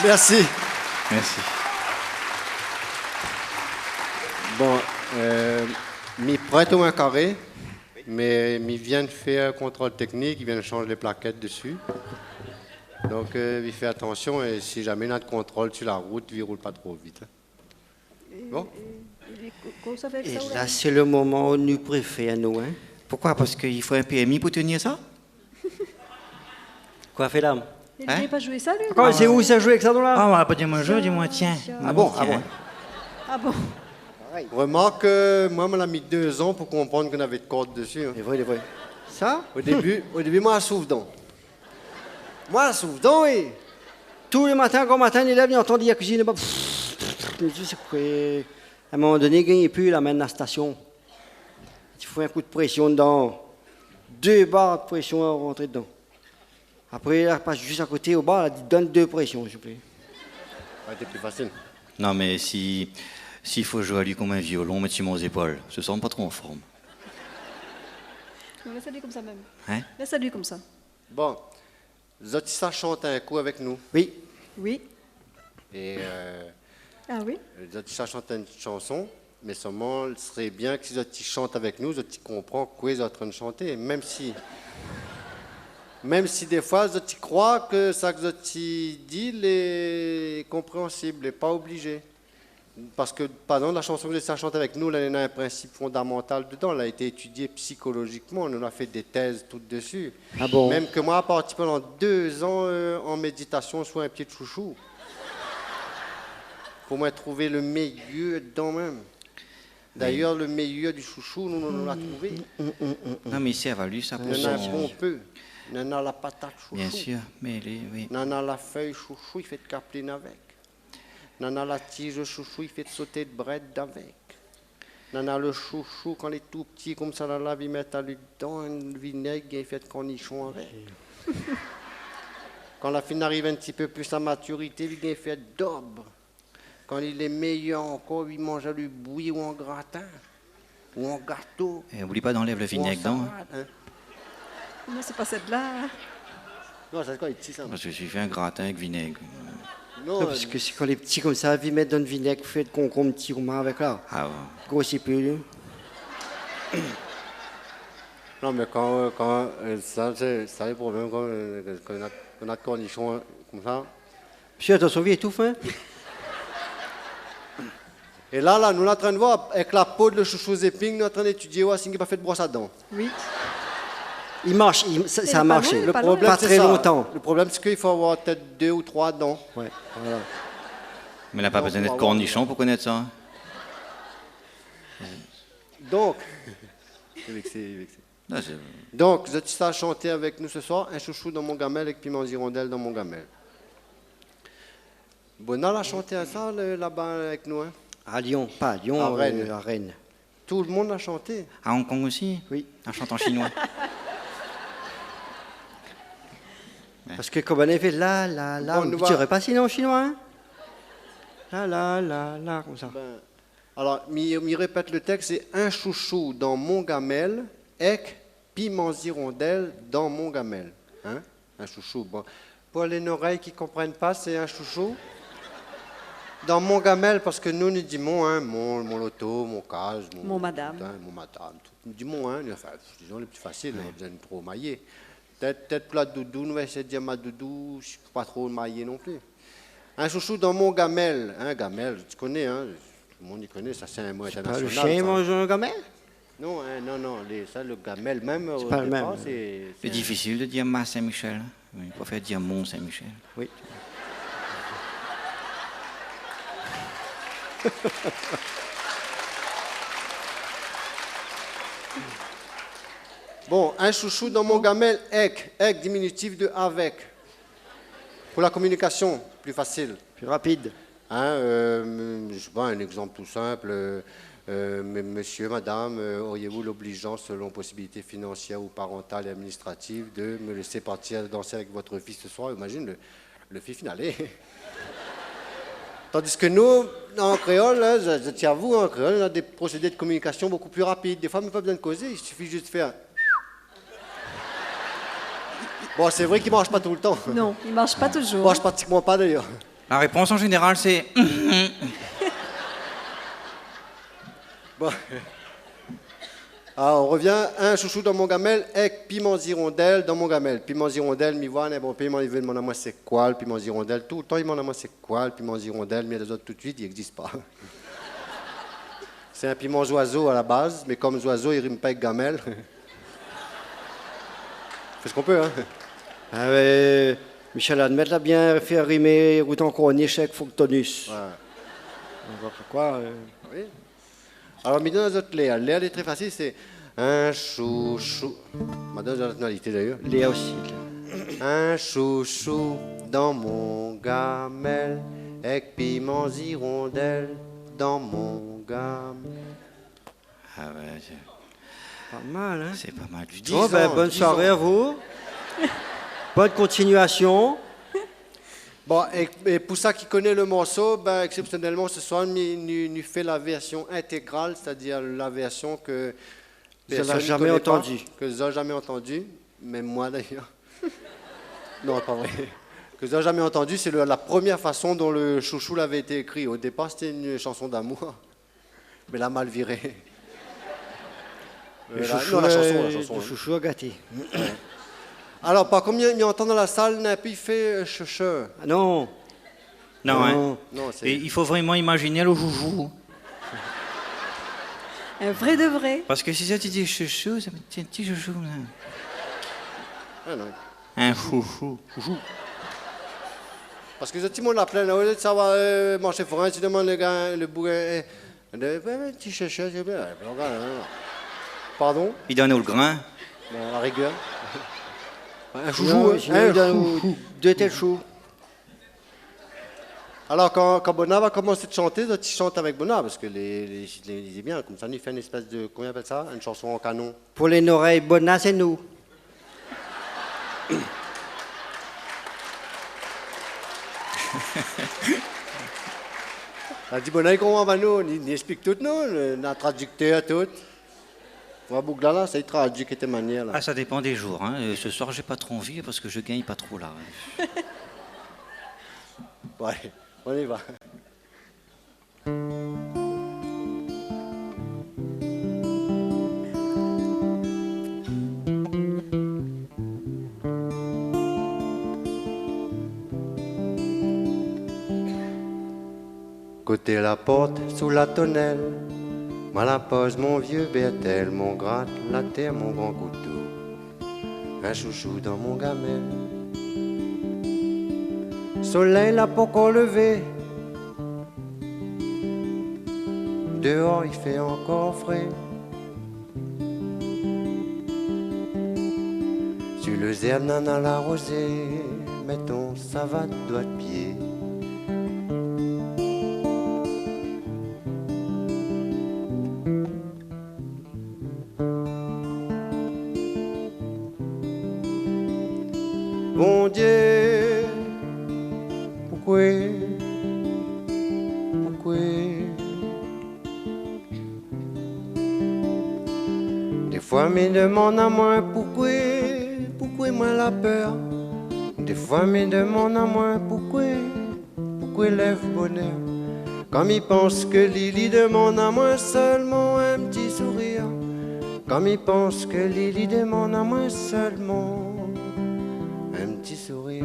Merci. Merci. Bon, mi prête au un carré, mais il vient de faire un contrôle technique, il vient de changer les plaquettes dessus. Donc, il fait attention et si jamais il y a de contrôle sur la route, il ne roule pas trop vite. Bon. Et là, c'est le moment où nous préférons, nous. Hein? Pourquoi? Parce qu'il faut un PMI pour tenir ça? Quoi fait l'âme? Il n'a pas joué ça, lui? Quand c'est où ça joue avec ça, là? Ah, on va pas dire moi je, dis-moi tiens. Ah bon, ah bon. Ah bon? Remarque que moi, on a mis 2 ans pour comprendre qu'on avait de cordes dessus. Hein. C'est vrai, c'est vrai. Ça? Au début, moi, je souffle donc. Moi, je souffle donc, oui. Tous les matins, quand matin, il lève, il entend dire la cuisine. Je sais quoi. À un moment donné, il ne plus la main de la station. Il faut un coup de pression dedans. 2 barres de pression à rentrer dedans. Après, elle passe juste à côté au bar, elle dit donne 2 pressions, s'il vous plaît. Ça été plus facile. Non, mais s'il faut jouer à lui comme un violon, mets-tu aux épaules, je sens pas trop en forme. Non, laisse-lui comme ça même. Hein? Laisse-lui comme ça. Bon, Zotissa chante un coup avec nous. Oui. Oui. Et Ah oui? Zotissa chante une chanson, mais seulement, il serait bien que si Zotti chante avec nous, Zotti comprend quoi ils sont en train de chanter. Même si des fois, Zotti croit que ça que Zotti dit est compréhensible, n'est pas obligé. Parce que, par exemple, la chanson que Zotissa chante avec nous, là, il y a un principe fondamental dedans. Elle a été étudiée psychologiquement, on a fait des thèses toutes dessus. Ah bon? Même que moi, participé pendant 2 ans en méditation sur un pied de chouchou. Pour moi, trouver le meilleur dedans même. D'ailleurs, le meilleur du chouchou, nous, on l'a trouvé. Non, mais ici, elle va lui, ça pour Il y en a un son... bon peu. Il y en a la patate chouchou. Bien sûr, mais oui. Il y en a la feuille chouchou, il fait de capeline avec. Il y en a la tige chouchou, il fait de sauter de bread avec. Il y en a le chouchou, quand il est tout petit, comme ça, là, il met à lui dedans un vinaigre, il fait de cornichon avec. Quand la fille arrive un petit peu plus à maturité, il fait d'aube. Quand il est meilleur encore, il mange à lui bouilli ou en gratin, ou en gâteau. Et n'oublie pas d'enlève le vinaigre dedans. Hein. Hein. Non, c'est pas celle-là. Non, c'est quoi, il petit ça? Parce que j'ai fait un gratin avec vinaigre. Non, Non, parce que c'est quand les petits comme ça, ils mettent dans le vinaigre, fait de concombre, petit roumain avec là. Ah ouais. Gros, c'est plus, lui. non, mais ça, c'est le problème quand on a de cornichons comme ça. Monsieur, attention, il étouffe, hein? Et là, nous sommes en train de voir, avec la peau de le chouchou zéping, nous sommes en train d'étudier s'il n'a pas fait de brosse à dents. Oui. Il marche, ça a marché. Le problème, pas très longtemps. Le problème, c'est qu'il faut avoir peut-être 2 ou 3 dents. Ouais, voilà. Mais elle n'a pas besoin d'être cornichon pour connaître ça. Donc, il est vexé. Non, Donc, Zotissa a chanté avec nous ce soir, un chouchou dans mon gamelle avec piment hirondelle dans mon gamelle. Bonal a chanté à ça là-bas avec nous. Hein. À Lyon, pas à Lyon, À Rennes. à Rennes. Tout le monde a chanté. à Hong Kong aussi? Oui. En chantant chinois. Parce que comme on avait là, Bon, nous tu n'aurais pas sinon en chinois, hein? Là, comme ça. Ben, alors, m'y répète le texte, c'est un chouchou dans mon gamelle, avec piment hirondelle dans mon gamelle. Hein? Un chouchou. Bon. Pour les oreilles qui ne comprennent pas, c'est un chouchou. Dans mon gamelle, parce que nous disons hein, mon loto, mon case, Mon madame. Mon madame. Tout. Nous disons, hein, enfin, disons les plus faciles, on a besoin de trop mailler. Peut-être pour la doudou, nous va essayer de dire ma doudou, je ne suis pas trop mailler non plus. Un chouchou dans mon gamelle. Hein, gamelle, tu connais, hein, tout le monde y connaît, ça c'est un mot international. Le chien mange un gamelle? Non, hein, non, ça le gamelle, même C'est au pas le départ, même. C'est difficile de dire ma Saint-Michel. Il faut faire dire mon Saint-Michel. Oui. Bon, un chouchou dans mon gamelle, ek diminutif de avec. Pour la communication, plus facile. Plus rapide. Hein, je sais pas, un exemple tout simple. Monsieur, madame, auriez-vous l'obligeant, selon possibilités financières ou parentales et administratives, de me laisser partir danser avec votre fils ce soir? Imagine le fils finalé. Tandis que nous, en créole, hein, je tiens à vous, en créole, on a des procédés de communication beaucoup plus rapides. Des fois, même pas besoin de causer, il suffit juste de faire. Bon, c'est vrai qu'il mange pas tout le temps. Non, il marche pas Il toujours. mange pratiquement pas d'ailleurs. La réponse en général, c'est Bon. Alors, on revient. Un chouchou dans mon gamelle, avec piment hirondelle dans mon gamelle. Piment hirondelle, mi voit, bon piment, il veut demander à moi c'est quoi le piment hirondelle. Tout le temps, il demande à moi c'est quoi le piment hirondelle, mais les autres tout de suite, il n'existe pas. C'est un piment oiseau à la base, mais comme oiseau, il rime pas avec gamelle. On fait ce qu'on peut, hein. Ah ouais, Michel Admet l'a bien fait rimer, autant qu'on échec, Foctonus. Ouais. On voit pourquoi. Oui. Alors, mi donne les autres Léa. Léa, elle est très facile, c'est un chouchou. Ma donne la nationalité d'ailleurs. Léa aussi. Un chouchou dans mon gamelle, avec piment hirondelle dans mon gamelle. Ah ouais, Pas mal, hein? c'est pas mal du tout. 10 Bon, ben, ans, bonne 10 soirée ans. à vous. Bonne continuation. Bon, et pour ça qui connaît le morceau, ben, exceptionnellement, ce soir, nous fait la version intégrale, c'est-à-dire la version que Vous personne l'avez ne jamais connaît pas, entendue. que vous n'avez jamais entendu, même moi d'ailleurs. Non, pas vrai. Que vous n'avez jamais entendu, c'est la première façon dont le chouchou l'avait été écrit. Au départ, c'était une chanson d'amour, mais la mal virée. Le La chouchou, chanson, la le chanson. hein. chouchou a gâté. Alors, par combien il entend dans la salle, Napi fait chouchou. Ah non. Non, hein. Non, Et c'est... il faut vraiment imaginer le joujou. Un vrai de vrai. Parce que si ça tu dis chouchou, ça me dit un petit chouchou. Là. Ah, non. Un chouchou. Parce que tout le monde l'appelait, là, au lieu de savoir manger forain, tu demandes le gars, le bouquin, un petit chouchou, c'est bien. Pardon, Il donne le grain. à la rigueur. Un chouchou, Non, hein, sinon, un il donne chouchou. deux tels choux. Alors, quand Bonnard va commencer de chanter, tu chantes avec Bonnard, parce que les c'est bien, comme ça, il fait une espèce de, comment on appelle ça, une chanson en canon. Pour les oreilles, Bonnard, c'est nous. Elle dit Bonnard, comment on va nous, il explique tout, nous, le traducteur, tout. On va boucler là, ça y traduit de cette manière, là. Ah, ça dépend des jours. Hein. Ce soir, j'ai pas trop envie parce que je gagne pas trop là. Ouais, on y va. Côté la porte, sous la tonnelle, moi la pose mon vieux Bertel, mon gratte, la terre, mon grand couteau, un chouchou dans mon gamelle. Soleil là pas encore levé, dehors il fait encore frais. Sur le zernan à la rosée, mettons savate doigt de pied. Bon Dieu, pourquoi des fois me demande à moi pourquoi moi la peur. Des fois me demande à moi pourquoi lève bonheur. Comme il pense que Lily demande à moi seulement un petit sourire. Comme il pense que Lily demande à moi seulement un petit sourire.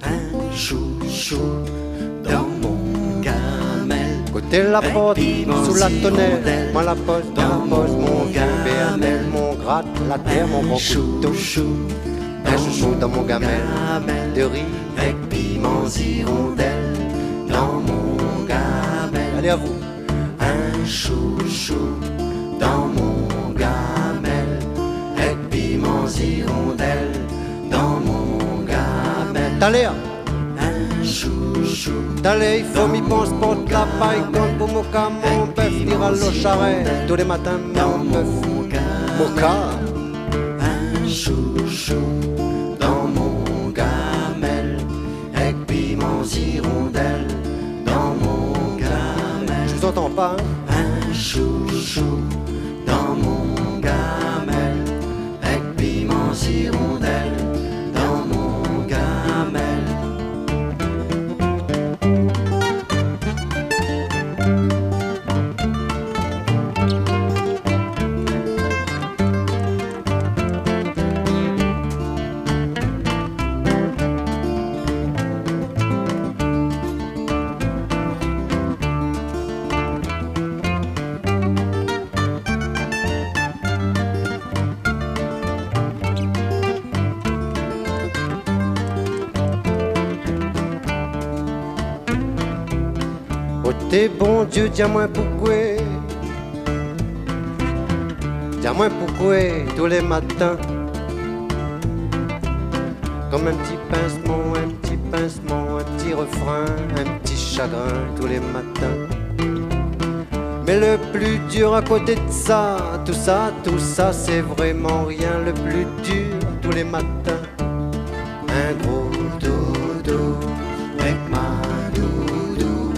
Un chouchou dans mon gamelle. Côté la porte, piment sous la tonnelle, hirondelle, moi la pose, mon vieux Bertel, mon gratte, la terre, mon grand couteau. Un chouchou dans mon gamelle, de riz. Avec piments hirondelles dans mon gamelle. Allez à vous. Un chouchou dans mon gamelle. Avec piments hirondelles dans mon gamelle. T'allez, Un chouchou t'allez, il faut m'y penser, porte la paille, comme pour mon cas, mon bœuf, ira l'eau charret, tous les matins, mon bœuf, mon cas. un chouchou chouchou dans mon gamelle, avec piments hirondelles dans mon gamelle. Je vous entends pas, hein? Un chouchou dans mon gamelle, avec piments hirondelles dans mon gamelle. Oh t'es bon Dieu, dis-moi pourquoi. Dis-moi pourquoi tous les matins. Comme un petit pincement, un petit refrain, un petit chagrin tous les matins. Mais le plus dur à côté de ça, tout ça, c'est vraiment rien. Le plus dur tous les matins, un gros dodo avec ma doudou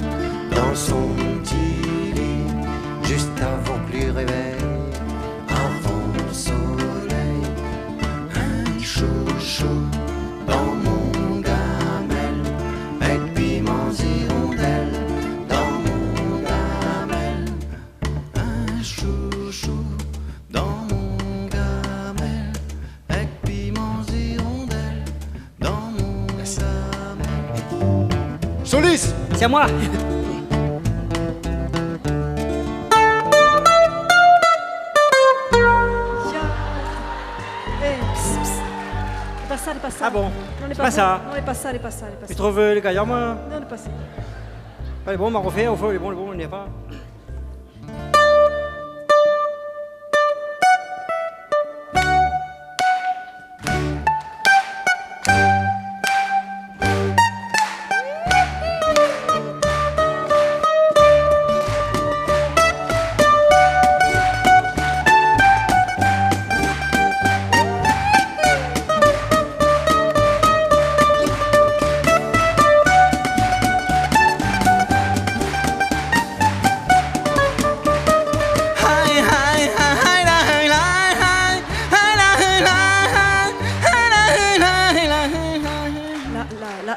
dans son petit lit, juste avant que lui réveille, avant le soleil. Un chouchou dans mon gamelle, avec piments hirondelles dans mon gamelle. Un chouchou dans mon gamelle, avec piments hirondelles dans mon gamelle. Solis! C'est à moi. Pas ça, pas ça. Ah bon? Non, C'est pas ça. Non, pas ça, pas ça. Tu trouves le gaillard, moi? Non, pas ça. Allez, bon, on m'a refait, au fond, il est bon, on n'y est pas.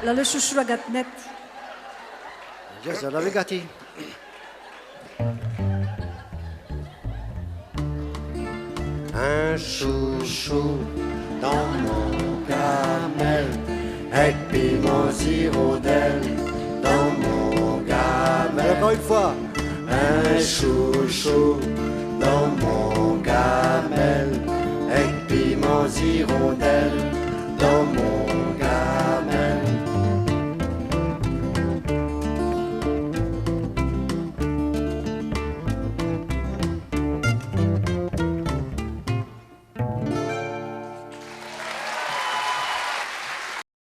Là, le chouchou la gâte-nette. Je l'avais gâté. Un chouchou dans mon gamelle, avec piments hirondelles dans mon gamelle. Encore une fois. Un chouchou dans mon